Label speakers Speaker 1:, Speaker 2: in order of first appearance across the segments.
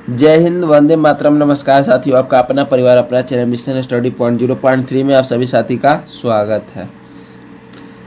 Speaker 1: जय हिंद, वंदे मातरम। नमस्कार साथियों, आपका अपना परिवार अपना चैनल मिशन स्टडी पॉइंट 0.3 में आप सभी साथी का स्वागत है।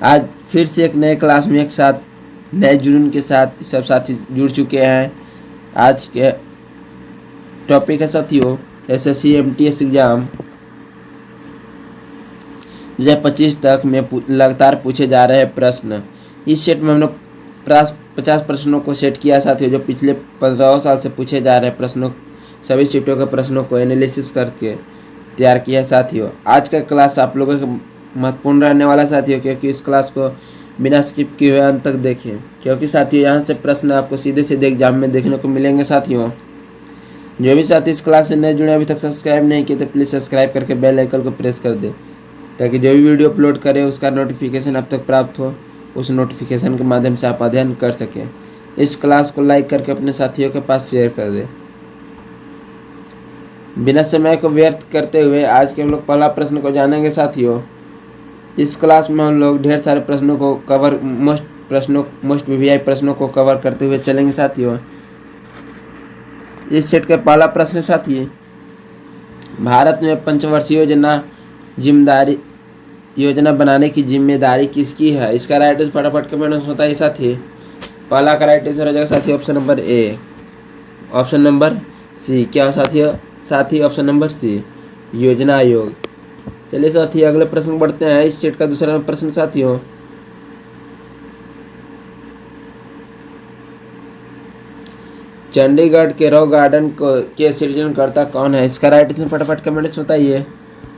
Speaker 1: आज फिर से एक नए क्लास में एक साथ नए जुनून के साथ सब साथी जुड़ चुके हैं। आज के टॉपिक है साथियों एसएससी एमटीएस एग्जाम 2025 तक में लगातार पूछे जा रहे प्रश्न। इस सेट में हम लोग 50 प्रश्नों को सेट किया साथियों, जो पिछले 15 साल से पूछे जा रहे प्रश्नों सभी सीटों के प्रश्नों को एनालिसिस करके तैयार किया साथियों। आज का क्लास आप लोगों को महत्वपूर्ण रहने वाला साथियों, क्योंकि इस क्लास को बिना स्किप किए हुए अंत तक देखें, क्योंकि साथियों यहाँ से प्रश्न आपको सीधे सीधे एग्जाम में देखने को मिलेंगे साथियों। जो भी साथी इस क्लास से नए जुड़े अभी तक सब्सक्राइब नहीं किए तो प्लीज़ सब्सक्राइब करके बेल आइकन को प्रेस कर दें, ताकि जो भी वीडियो अपलोड करें उसका नोटिफिकेशन अब तक प्राप्त हो। उस नोटिफिकेशन के माध्यम से आप अध्ययन कर सकें। इस क्लास को लाइक करके अपने साथियों के पास शेयर कर दें। बिना समय को व्यर्थ करते हुए आज के हम लोग पहला प्रश्न को जानेंगे साथियों। इस क्लास में हम लोग ढेर सारे प्रश्नों को कवर मोस्ट वीवीआई प्रश्नों को कवर करते हुए चलेंगे साथियों। इस सेट का पहला प्रश्न साथी, भारत में पंचवर्षीय योजना बनाने की जिम्मेदारी किसकी है? इसका राइट आंसर फटाफट कमेंट में बताइए साथी। पहला का राइट आंसर हो जाएगा साथी ऑप्शन नंबर ए। ऑप्शन नंबर सी क्या साथी ऑप्शन नंबर सी योजना आयोग। चलिए साथी अगले प्रश्न बढ़ते हैं। इस सेट का दूसरा प्रश्न साथियों, चंडीगढ़ के रॉक गार्डन के सृजनकर्ता कौन है? इसका राइट आंसर फटाफट कमेंट में बताइए।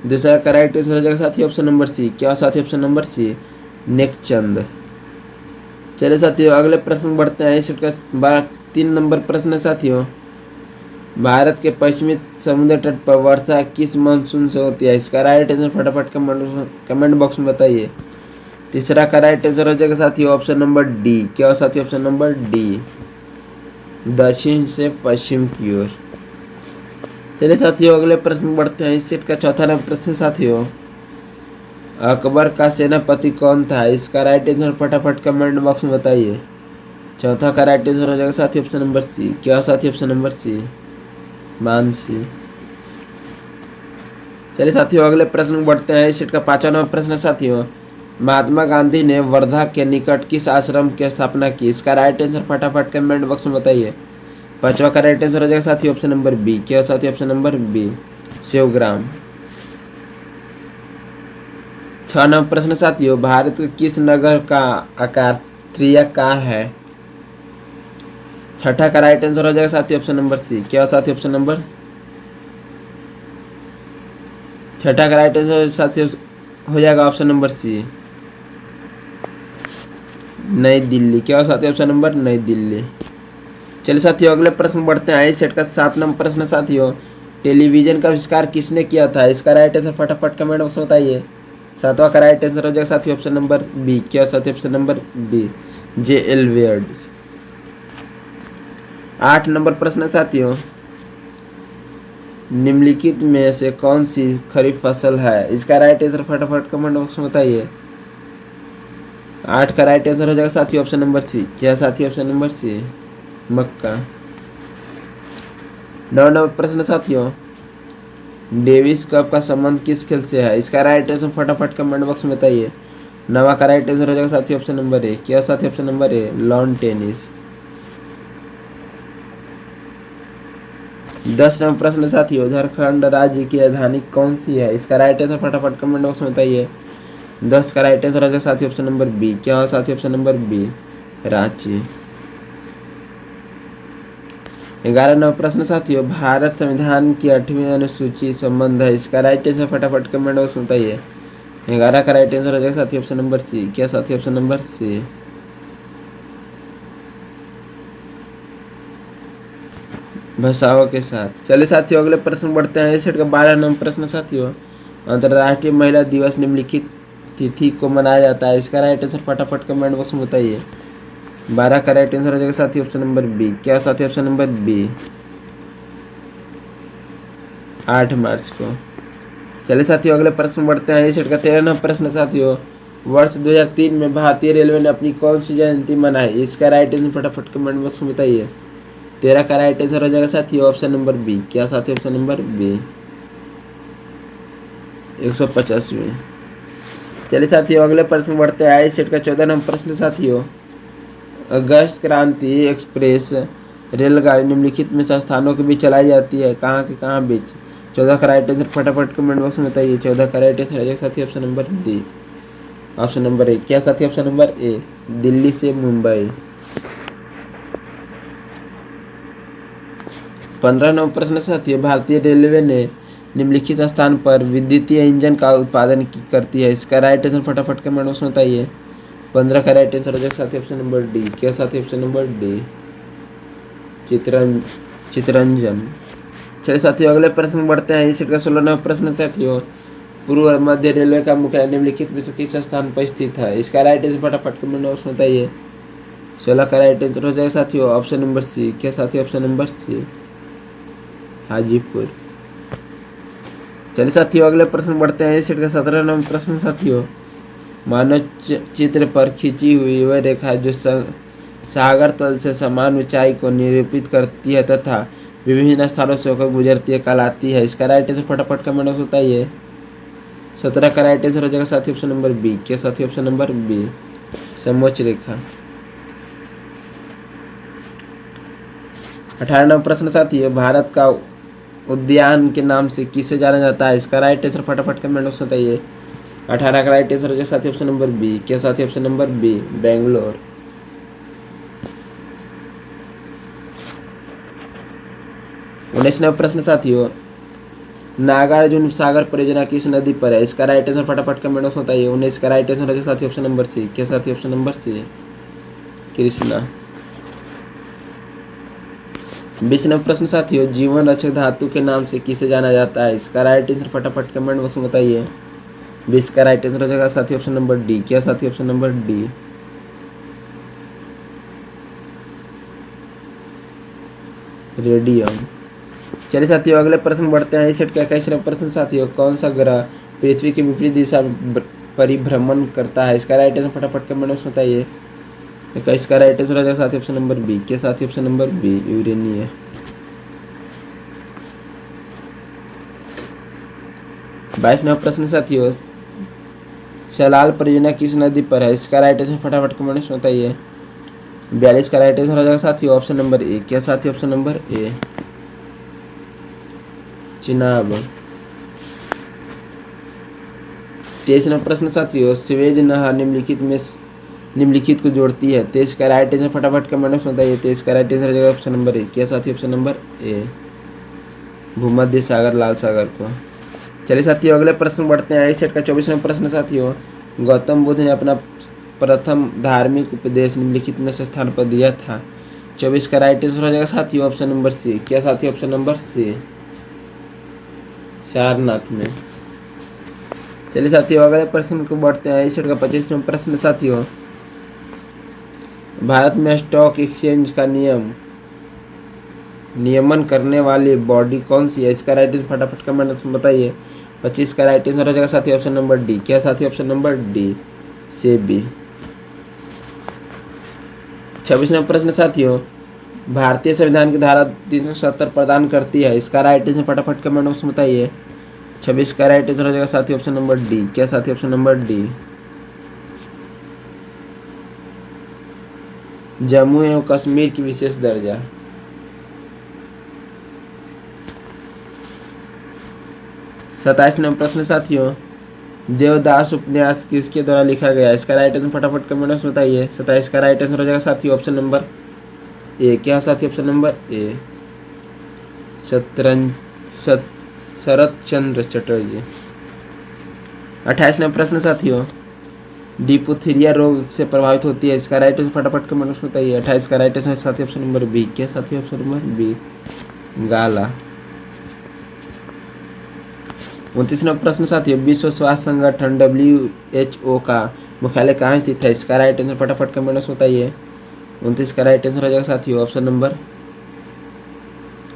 Speaker 1: दूसरा का राइट आंसर हो जाएगा साथी ऑप्शन नंबर सी क्या साथी ऑप्शन नंबर सी नेकचंद। चलिए साथियों अगले प्रश्न बढ़ते हैं। इस का 3 नंबर प्रश्न है साथियों, भारत के पश्चिमी समुद्र तट पर वर्षा किस मानसून से होती है? इसका राइट आंसर फटाफट कमेंट बॉक्स में बताइए। तीसरा का राइट आंसर हो जाएगा साथियों ऑप्शन नंबर डी क्या साथी ऑप्शन नंबर डी दक्षिण से पश्चिम की ओर। चलिए साथियों अगले प्रश्न बढ़ते हैं। इस सेट का चौथा नंबर प्रश्न साथियों, अकबर का सेनापति कौन था? इसका राइट आंसर फटाफट कमेंट बॉक्स में बताइए। चौथा का राइट आंसर हो जाएगा साथी ऑप्शन नंबर सी क्या साथी ऑप्शन नंबर सी मानसी। चलिए साथियों अगले प्रश्न बढ़ते हैं। इस सेट का 5वां नंबर प्रश्न साथियों, महात्मा गांधी ने वर्धा के निकट किस आश्रम की स्थापना की? इसका राइट आंसर फटाफट कमेंट बॉक्स में बताइए। 5वां का राइट आंसर हो जाएगा साथी ऑप्शन नंबर बी क्या साथी ऑप्शन नंबर बी सेवग्राम। 6वां नंबर प्रश्न साथियों, भारत के किस नगर का आकार त्रियाकार है? 6ठा का राइट आंसर हो जाएगा साथी ऑप्शन नंबर सी क्या साथी ऑप्शन नंबर 6ठा का राइट आंसर साथी हो जाएगा ऑप्शन नंबर सी नई दिल्ली क्या साथी ऑप्शन नंबर नई दिल्ली। चलिए साथियों अगले प्रश्न बढ़ते हैं। इस सेट का 7 नंबर प्रश्न साथियों, टेलीविजन का आविष्कार किसने किया था? इसका राइट आंसर फटाफट कमेंट बॉक्स में बताइए। 7वां का राइट आंसर हो जाएगा साथी ऑप्शन नंबर बी क्या साथी ऑप्शन नंबर बी जे.एल. वेयर्स। 8 नंबर प्रश्न साथियों, निम्नलिखित में से कौन सी खरीफ फसल है? इसका राइट आंसर फटाफट कमेंट बॉक्स में बताइए। 8 का राइट आंसर हो जाएगा साथी ऑप्शन नंबर सी क्या साथी ऑप्शन नंबर सी मक्का। 9 नंबर प्रश्न साथियों, डेविस कप का संबंध किस खेल से है? इसका राइट आंसर फटाफट कमेंट बॉक्स में बताइए। 9वां का राइट आंसर हो जाएगा साथी ऑप्शन नंबर ए क्या साथी ऑप्शन नंबर ए लॉन टेनिस। 10 नंबर प्रश्न साथियों, झारखंड राज्य की राजधानी कौन सी है? इसका राइट आंसर फटाफट कमेंट बॉक्स में बताइए। 10 का राइट आंसर हो जाएगा साथी ऑप्शन नंबर बी क्या साथी option number b Ranchi. 11 number प्रश्न साथियों, भारत संविधान की 8वीं अनुसूची संबंध है? इसका राइट आंसर फटाफट कमेंट बॉक्स में बताइए। 11 का राइट आंसर हो जाएगा साथी ऑप्शन नंबर सी क्या साथी ऑप्शन नंबर सी भाषाओं के साथ। चलिए साथियों अगले प्रश्न बढ़ते हैं। इस सेट का 12 नंबर प्रश्न साथियों, अंतर्राष्ट्रीय महिला दिवस निम्नलिखित तिथि को मनाया जाता है? इसका राइट आंसर फटाफट कमेंट बॉक्स में बताइए। 12 का राइट आंसर हो जाएगा साथी ऑप्शन नंबर बी क्या साथी ऑप्शन नंबर बी 8 मार्च को। चलिए साथियों अगले प्रश्न बढ़ते हैं। इस सेट का 13 नंबर प्रश्न साथियों, वर्ष 2003 में भारतीय रेलवे ने अपनी कौन सी जयंती मनाई? इसका राइट आंसर फटाफट कमेंट बॉक्स में बताइए। 13 का राइट आंसर हो जाएगा साथियों ऑप्शन नंबर बी। क्या साथियों? ऑप्शन नंबर बी 150वें। चलिए साथियों अगले प्रश्न बढ़ते हैं। इस सेट का 14 नंबर प्रश्न साथियों, अगस्त क्रांति एक्सप्रेस रेलगाड़ी निम्नलिखित में स्थानों के बीच चलाई जाती है, कहाँ के कहाँ बीच? 14 का राइट आंसर फटाफट कमेंट बॉक्स में बताइए। 14 का राइट आंसर है साथी option number D, option number ए। क्या साथी? ऑप्शन नंबर ए, दिल्ली से मुंबई। 15 नंबर प्रश्न साथियों, भारतीय रेलवे ने निम्नलिखित स्थान पर विद्युतीय इंजन का उत्पादन करती है, इसका राइट आंसर फटाफट कमेंट बॉक्स में बताइए। 15 का राइट आंसर हो जाएगा साथी ऑप्शन नंबर डी। क्या साथी? Option number d, Chittaranjan. चलिए साथियों अगले प्रश्न बढ़ते हैं। इस सेट का 16 नंबर प्रश्न साथियों, पूर्व मध्य रेलवे का मुख्यालय निम्नलिखित में से किस स्थान पर स्थित है, इसका राइट आंसर फटाफट कमेंट बॉक्स में बताइए। 16 का राइट आंसर हो जाएगा साथियों ऑप्शन नंबर सी। क्या साथियों? Option number c, Hajipur. चलिए साथियों अगले प्रश्न बढ़ते हैं। इस सेट का 17 नंबर प्रश्न साथियों, मानव चित्र पर खींची हुई वह रेखा जो सागर तल से समान ऊंचाई को निरूपित करती है तथा विभिन्न स्थानों से होकर गुजरती है कहलाती है, इसका राइट आंसर फटाफट कमेंट बॉक्स में बताइए। 17 का राइट आंसर हो जाएगा साथी ऑप्शन नंबर बी। क्या साथी? ऑप्शन नंबर बी, समोच्च रेखा। 18 नंबर प्रश्न साथियों, भारत का उद्यान के नाम से किसे जाना जाता है, इसका राइट आंसर फटाफट कमेंट बॉक्स में बताइए। 18 का राइट आंसर हो जाएगा साथी ऑप्शन नंबर बी। क्या साथी? Option number b, Bangalore. 19 number प्रश्न साथियों, नागार्जुन सागर परियोजना किस नदी पर है, इसका राइट आंसर फटाफट कमेंट बॉक्स में बताइए। 19 का राइट आंसर हो जाएगा साथी ऑप्शन नंबर सी। क्या साथी? Option number c, Krishna. 20 number प्रश्न साथियों, जीवन रक्षक धातु के नाम से किसे जाना जाता है, इसका राइट आंसर फटाफट कमेंट बॉक्स में बताइए। 20 का राइट आंसर हो जाएगा साथी ऑप्शन नंबर डी। क्या साथी? Option number D, radium. चलिए साथियों अगले प्रश्न बढ़ते हैं। इस सेट का 21 नंबर प्रश्न साथियों, कौन सा ग्रह पृथ्वी के विपरीत दिशा परिभ्रमण करता है, इसका राइट आंसर फटाफट कमेंट बॉक्स में बताइए। 21 का राइट आंसर हो जाएगा साथी ऑप्शन नंबर बी। क्या साथी? Option number b, uranium. 22 number प्रश्न साथियों, सलाल परियोजना किस नदी पर है, इसका राइट आंसर फटाफट कमेंट बॉक्स में बताइए। 42 का राइट आंसर हो जाएगा साथियों ऑप्शन नंबर ए। क्या साथी? ऑप्शन नंबर ए, चिनाब। 23 नंबर प्रश्न साथियों, स्वेज नहर निम्नलिखित को जोड़ती है, 23 का राइट आंसर फटाफट कमेंट बॉक्स में बताइए। 23 का राइट आंसर हो जाएगा ऑप्शन नंबर ए। क्या साथी? ऑप्शन नंबर ए, भूमध्य सागर लाल सागर को। चलिए साथियों अगले प्रश्न बढ़ते हैं। इस सेट का 24 नंबर प्रश्न साथियों, गौतम बुद्ध ने अपना प्रथम धार्मिक उपदेश निम्नलिखित में से स्थान पर दिया था, 24 का राइट आंसर हो जाएगा साथियों ऑप्शन नंबर सी। क्या साथी? ऑप्शन नंबर सी, सारनाथ में। चलिए साथियों अगले प्रश्न को बढ़ते हैं। इस सेट का 25 नंबर प्रश्न साथियों, भारत में स्टॉक एक्सचेंज का नियमन करने वाली बॉडी कौन सी है, इसका राइट आंसर फटाफट कमेंट में बताइए। 25 का राइट आंसर हो जाएगा साथी ऑप्शन नंबर डी। क्या साथी? Option number D, SEBI. 26 number प्रश्न साथियों, भारतीय संविधान की धारा 370 प्रदान करती है, इसका राइट आंसर फटाफट कमेंट बॉक्स में बताइए। 26 का राइट आंसर हो जाएगा साथी ऑप्शन नंबर डी। क्या साथी? ऑप्शन नंबर डी, जम्मू एवं कश्मीर की विशेष दर्जा। 27 नंबर प्रश्न साथियों, देवदास उपन्यास किसके द्वारा लिखा गया, इसका राइट आंसर फटाफट कमेंट बॉक्स में बताइए। 27 का राइट आंसर हो जाएगा साथी ऑप्शन नंबर ए। क्या साथी? Option number a, Sarat Chandra Chatterjee. 28 number प्रश्न साथियों, डिप्थीरिया रोग से प्रभावित होती है, इसका राइट आंसर फटाफट कमेंट बॉक्स में बताइए। 28 का राइट आंसर साथी ऑप्शन नंबर बी। क्या साथी? ऑप्शन नंबर बी, गाला। 29 नंबर प्रश्न साथियों, विश्व स्वास्थ्य संगठन WHO का मुख्यालय कहाँ स्थित है, इसका राइट आंसर फटाफट कमेंट बॉक्स में बताइए। 29 का राइट आंसर हो जाएगा साथियों ऑप्शन नंबर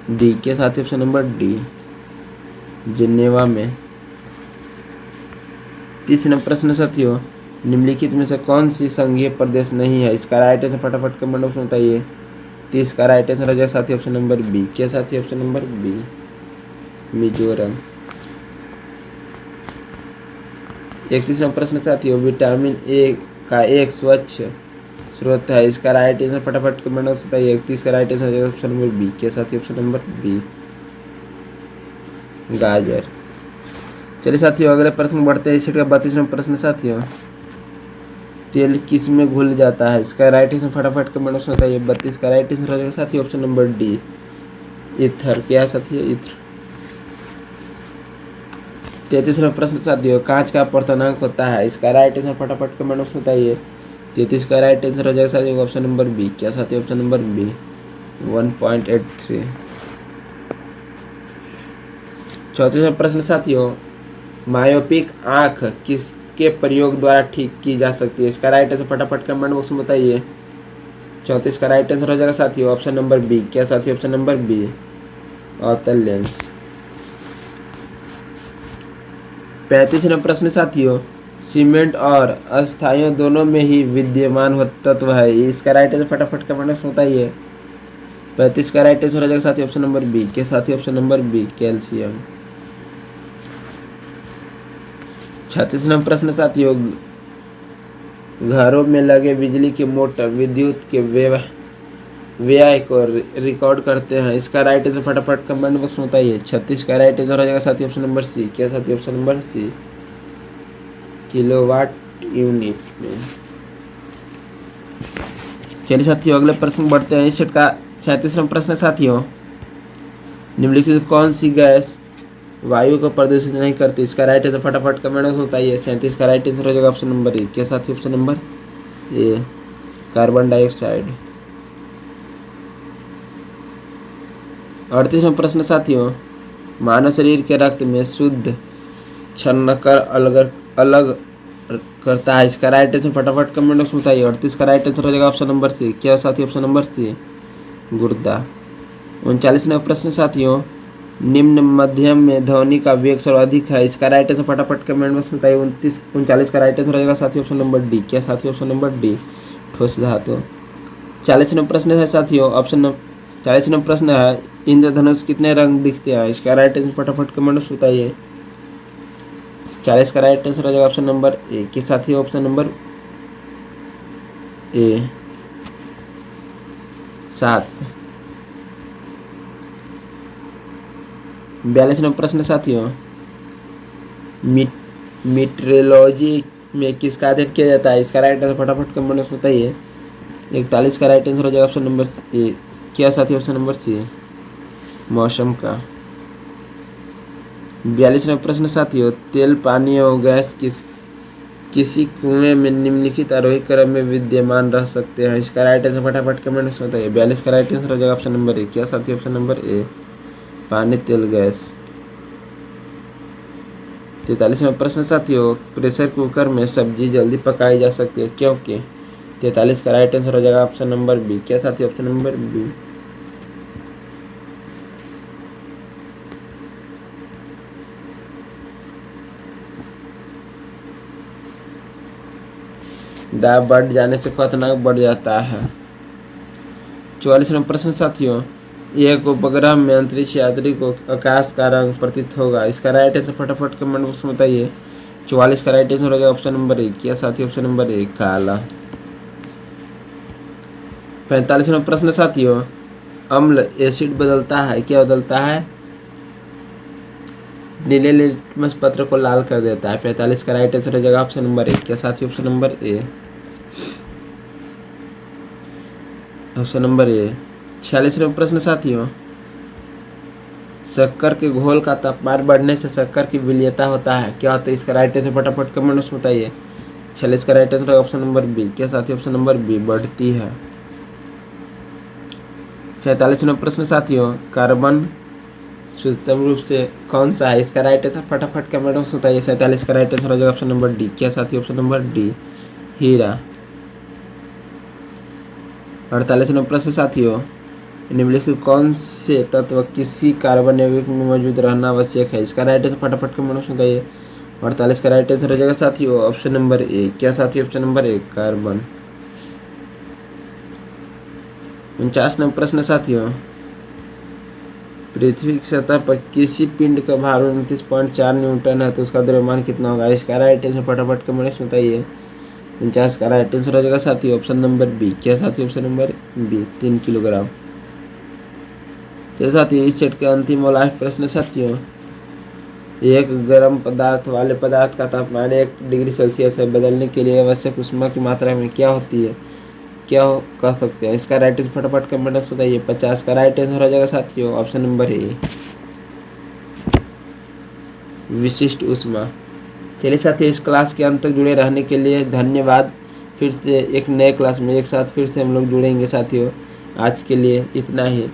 Speaker 1: डी। के साथी? ऑप्शन नंबर डी, जिनेवा में। 30 नंबर प्रश्न साथियों, निम्नलिखित में से कौन सी संघीय प्रदेश नहीं है, इसका राइट आंसर फटाफट कमेंट बॉक्स में बताइए। 30 का राइट आंसर हो जाएगा साथी ऑप्शन नंबर बी। क्या साथी ऑप्शन नंबर बी, मिजोरम। 31वां प्रश्न साथियों, विटामिन ए का एक स्वच्छ स्रोत है, इसका राइट आंसर फटाफट कमेंट बॉक्स बताइए। 31 का राइट आंसर हो जाएगा ऑप्शन नंबर बी। क्या साथी ऑप्शन नंबर बी, गाजर। चलिए साथियों अगले प्रश्न बढ़ते हैं। इसका 32वां प्रश्न साथियों, तेल किस में घुल जाता है, इसका राइट आंसर फटाफट कमेंट बॉक्स में बताइए। 32 का राइट आंसर हो जाएगा साथियों ऑप्शन नंबर डी, ईथर। क्या साथियों, ईथर। 33वां प्रश्न साथियों, कांच का अपर्तनांक होता है, इसका राइट आंसर फटाफट कमेंट बॉक्स में बताइए। 33 का राइट आंसर हो जाएगा साथियों ऑप्शन नंबर बी। क्या साथियों ऑप्शन नंबर बी, 1.83। 34वां प्रश्न साथियों, मायोपिक आंख किसके प्रयोग द्वारा ठीक की जा सकती है, इसका राइट आंसर फटाफट कमेंट बॉक्स में बताइए। 34 का राइट आंसर हो जाएगा साथियों ऑप्शन नंबर बी। क्या साथियों ऑप्शन नंबर बी, अवतल लेंस। 35वां प्रश्न साथियों, सीमेंट और अस्थायियों दोनों में ही विद्यमान तत्व है, इसका राइट आंसर फटाफट कमेंट बॉक्स में बताइए। 35 का राइट आंसर हो जाएगा साथियों ऑप्शन नंबर बी। क्या साथियों ऑप्शन नंबर बी, कैल्शियम। 36वां प्रश्न साथियों, घरों में लगे बिजली के मोटर विद्युत के व्यय को रिकॉर्ड करते हैं, इसका राइट आंसर फटाफट कमेंट बॉक्स में बताइए। 36 का राइट आंसर हो जाएगा साथियों ऑप्शन नंबर सी। क्या साथियों option number C, kilowatt unit में। चलिए साथियों अगले प्रश्न बढ़ते हैं। इस सेट का 37वां प्रश्न साथियों, निम्नलिखित कौन सी गैस वायु को प्रदूषित नहीं करती, इसका राइट आंसर फटाफट कमेंट में बताइए। 37 का राइट आंसर हो जाएगा ऑप्शन नंबर ए। क्या साथी option number A, carbon dioxide. 38वां प्रश्न साथियों, मानव शरीर के रक्त में शुद्ध छन्नकर अलग करता है, इसका राइट आंसर फटाफट कमेंट में बताइए। 38 का राइट आंसर हो जाएगा ऑप्शन नंबर सी। क्या साथी ऑप्शन नंबर सी, गुर्दा। 39वां प्रश्न साथियों, निम्न मध्यम में ध्वनि का वेग सर्वाधिक है, इसका राइट आंसर फटाफट कमेंट में बताइए। 39 का राइट आंसर हो जाएगा साथी ऑप्शन नंबर डी। क्या साथी ऑप्शन नंबर डी, ठोस धातु। 40वां प्रश्न है साथियों, 40वां प्रश्न है, इंद्रधनुष कितने रंग दिखते हैं, इसका राइट आंसर फटाफट कमेंट में बताइए। 40 का राइट आंसर हो जाएगा ऑप्शन नंबर ए। के साथी ऑप्शन नंबर ए, 7। 42वां प्रश्न साथियों, मीटरोलॉजी में किसका अध्ययन किया जाता है, इसका राइट आंसर फटाफट कमेंट में बताइए। 41 का राइट आंसर हो जाएगा ऑप्शन नंबर ए। क्या साथी ऑप्शन नंबर सी, मौसम का। 42वां प्रश्न साथियों, तेल पानी और गैस किसी कुएं में निम्नलिखित आरोही क्रम में विद्यमान रह सकते हैं, इसका राइट आंसर फटाफट कमेंट में बताइए। 42 का राइट आंसर हो जाएगा ऑप्शन नंबर ए। क्या साथी ऑप्शन नंबर ए, पानी तेल गैस। 43वां प्रश्न साथियों, प्रेशर कुकर में सब्जी जल्दी पकाई जा सकती है क्योंकि। 43 का राइट आंसर हो जाएगा ऑप्शन नंबर बी। क्या साथी ऑप्शन नंबर बी, दाब बढ़ जाने से खतरनाक बढ़ जाता है। 44वां प्रश्न साथियों, एक उपग्रह में अंतरिक्ष यात्री को आकाश का रंग प्रतीत होगा, इसका राइट आंसर फटाफट कमेंट बॉक्स में बताइए। 44 का राइट आंसर हो जाएगा ऑप्शन नंबर ए। क्या साथी ऑप्शन नंबर ए, काला। 45वां प्रश्न साथियों, अम्ल एसिड बदलता है, क्या बदलता है, नीले लिटमस पत्र को लाल कर देता है। 45 का राइट आंसर हो जाएगा ऑप्शन नंबर ए। क्या साथी option number A, option number A. 46वां प्रश्न साथियों, शक्कर के घोल का तापमान बढ़ने से शक्कर की विलयता होता है, क्या होता है, इसका राइट आंसर फटाफट कमेंट में बताइए। 46 का right answer option number B. क्या साथी ऑप्शन नंबर बी, बढ़ती है। 47वां प्रश्न साथियों, कार्बन शुद्धतम रूप से कौन सा है, इसका राइट आंसर फटाफट कमेंट में बताइए। 47 का राइट आंसर हो जाएगा ऑप्शन नंबर डी। क्या साथी ऑप्शन नंबर डी, हीरा। 48वां प्रश्न साथियों, निम्नलिखित कौन से तत्व किसी कार्बन यौगिक में मौजूद रहना आवश्यक है, इसका राइट आंसर फटाफट कमेंट में बताइए। 48 का राइट आंसर हो जाएगा साथियों ऑप्शन नंबर ए। क्या साथी ऑप्शन नंबर ए, कार्बन। 49वां प्रश्न साथियों, पृथ्वी की सतह पर किसी पिंड का भार 29.4 न्यूटन है तो उसका द्रव्यमान कितना होगा। इसका राइट आंसर फटाफट कमेंट में बताइए। 49 का राइट आंसर हो जाएगा साथियों ऑप्शन नंबर बी। क्या साथियों, ऑप्शन नंबर बी 3 किलोग्राम। तो साथियों इस सेट के अंतिम और लास्ट प्रश्न साथियों, एक गर्म पदार्थ वाले पदार्थ का तापमान 1 डिग्री सेल्सियस है, बदलने के लिए आवश्यक ऊष्मा की मात्रा में क्या होती है, क्या कह सकते हैं। इसका राइट आंसर फटाफट कमेंट में बताइए। 50 का राइट आंसर हो जाएगा साथियों ऑप्शन नंबर ए, विशिष्ट ऊष्मा। चलिए साथियों इस क्लास के अंत तक जुड़े रहने के लिए धन्यवाद। फिर से एक नए क्लास में एक साथ फिर से हम लोग जुड़ेंगे साथियों। आज के लिए इतना ही।